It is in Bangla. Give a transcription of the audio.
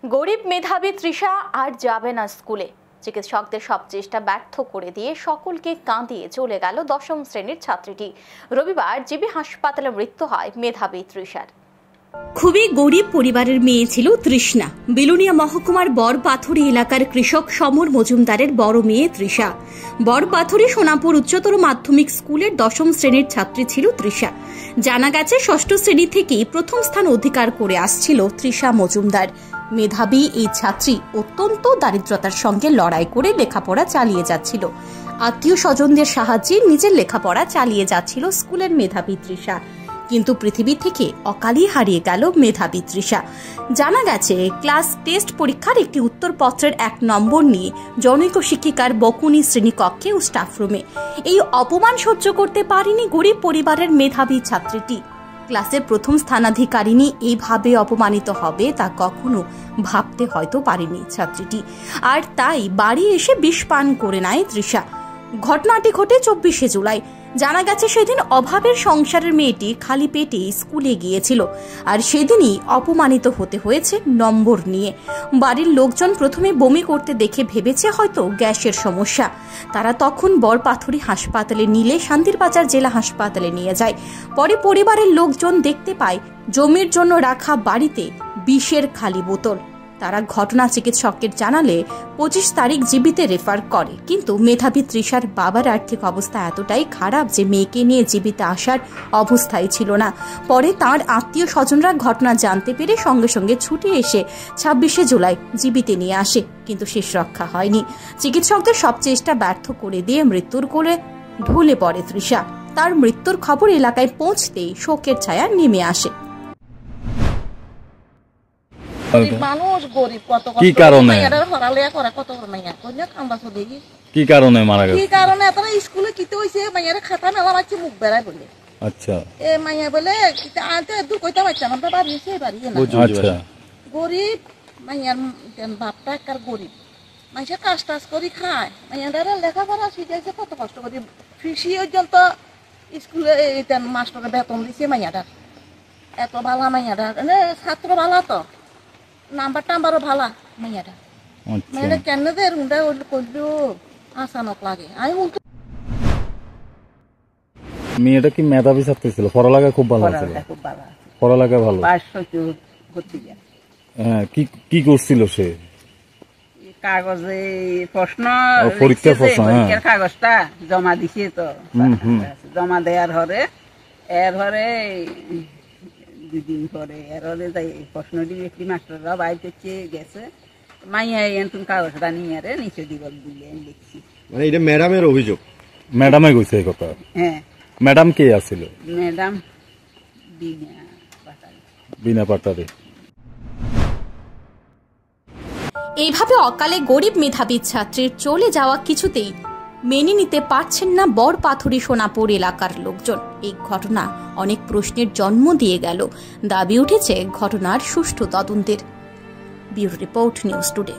গরিব মেধাবী তৃষা আর যাবে না স্কুলে। চিকিৎসকদের সব চেষ্টা ব্যর্থ করে দিয়ে সকলকে কাঁদিয়ে চলে গেল দশম শ্রেণীর ছাত্রীটি। রবিবার জিবি হাসপাতালে মৃত্যু হয় মেধাবী তৃষার। খুবই গরিব পরিবারের মেয়ে ছিল তৃষ্ণা। বিলুনিয়া মহকুমার বরপাথুরি এলাকার কৃষক সমর মজুমদারের বড় মেয়ে তৃষা। বরপাথুরি সোনাপুর উচ্চতর মাধ্যমিক স্কুলের দশম শ্রেণীর ছাত্রী ছিল তৃষা। জানা গেছে ষষ্ঠ শ্রেণী থেকেই প্রথম স্থান অধিকার করে আসছিল তৃষা মজুমদার। মেধাবী এই ছাত্রী অত্যন্ত দারিদ্রতার সঙ্গে লড়াই করে লেখাপড়া চালিয়ে যাচ্ছিল। আত্মীয় স্বজনদের সাহায্যে নিজের লেখাপড়া চালিয়ে যাচ্ছিল স্কুলের মেধাবী তৃষা। কিন্তু পৃথিবী থেকে অকালই হারিয়ে গেল মেধাবী তৃষা। জানা গেছে ক্লাস টেস্ট পরীক্ষার একটি উত্তরপত্রের 1 নম্বর নিয়ে জনৈক শিক্ষিকার বকুনি শ্রেণীকক্ষে ও স্টাফরুমে। এই অপমান সহ্য করতে পারেনি গরিব পরিবারের মেধাবী ছাত্রীটি। ক্লাসের প্রথম স্থানাধিকারিণী এইভাবে অপমানিত হবে তা কখনো ভাবতে হয়তো পারেনি ছাত্রীটি। আর তাই বাড়ি এসে বিষ পান করে নেয় তৃষা। ঘটনাটি ঘটে 24শে জুলাই। জানা গেছে সেদিন অভাবের সংসারের মেয়েটি খালি পেটে স্কুলে গিয়েছিল, আর সেদিনই অপমানিত হতে হয়েছে নম্বর নিয়ে। বাড়ির লোকজন প্রথমে বমি করতে দেখে ভেবেছে হয়তো গ্যাসের সমস্যা। তারা তখন বরপাথুরি হাসপাতালে নিলে শান্তিরবাজার জেলা হাসপাতালে নিয়ে যায়। পরে পরিবারের লোকজন দেখতে পায় জমির জন্য রাখা বাড়িতে বিষের খালি বোতল। তারা ঘটনা চিকিৎসককে জানালে 25 তারিখ জিবিতে রেফার করে। কিন্তু মেধাবী তৃষার বাবার আর্থিক অবস্থা এতটাই খারাপ যে মেয়েকে নিয়ে জীবিতে আসার অবস্থায় ছিল না। পরে তার আত্মীয় স্বজনরা ঘটনা জানতে পেরে সঙ্গে সঙ্গে ছুটে এসে 26শে জুলাই জীবিতে নিয়ে আসে, কিন্তু শেষ রক্ষা হয়নি। চিকিৎসকদের সব চেষ্টা ব্যর্থ করে দিয়ে মৃত্যুর কোলে ঢলে পড়ে তৃষা। তার মৃত্যুর খবর এলাকায় পৌঁছতেই শোকের ছায়া নেমে আসে। মানুষ গরিব কি কারণে কি কারণে মারা গেছে? কি কারণে তারা স্কুলে কিতে হইছে মাইয়ারে খাতা মেলা মারছে মুখ বেড়ায় বলে। আচ্ছা এ মাইয়া বলে আনতে দূর কইতে পারছেন আমরা বাড়ি এসে বাড়ি না। আচ্ছা গরিব মাইয়ার বাপটা একার গরিব মাইসে কাজ টাজ করি খায়। মাইয়ারা লেখাপড়া শিখাইছে কত কষ্ট করি ফিসি পর্যন্ত স্কুলে মাস্টারের বেতন দিছে মাইয়াটা। এত ভালো মাইয়াটা ছাত্র ভালো তো নাম্বার টাম্বারও ভালা মাইয়াটা। মাইয়াটা কেন দের উন্ডা করলেও আসানক লাগে। আমি মেয়েটা কি মেধাবী ছাত্রী ছিল? পড়ালেখা খুব ভালো ছিল? পড়ালেখা ভালো। হ্যাঁ, কি করছিল সে? কাগজে প্রশ্ন পরীক্ষার প্রশ্ন কাগজটা জমা দিছে তো জমা দেওয়ার হরে এর হরে 2 দিন পরে এর হরে যাই প্রশ্নটি একটি মাস্টাররা বাইরে গেছে মাইয়া তুমি কাগজটা নিয়ে নিচে দিবল দিলে লিখছি। মানে এটা ম্যাডামের অভিযোগ? ম্যাডামে কইছে এই কথা? হ্যাঁ। ম্যাডাম কে আছিল? ম্যাডাম বিনা পাটারে। এইভাবে অকালে গরিব মেধাবী ছাত্রীর চলে যাওয়া কিছুতেই মেনে নিতে পারছেন না বরপাথুরি সোনাপুর এলাকার লোকজন। এই ঘটনা অনেক প্রশ্নের জন্ম দিয়ে গেল। দাবি উঠেছে ঘটনার সুষ্ঠু তদন্তের। Bureau report, news today.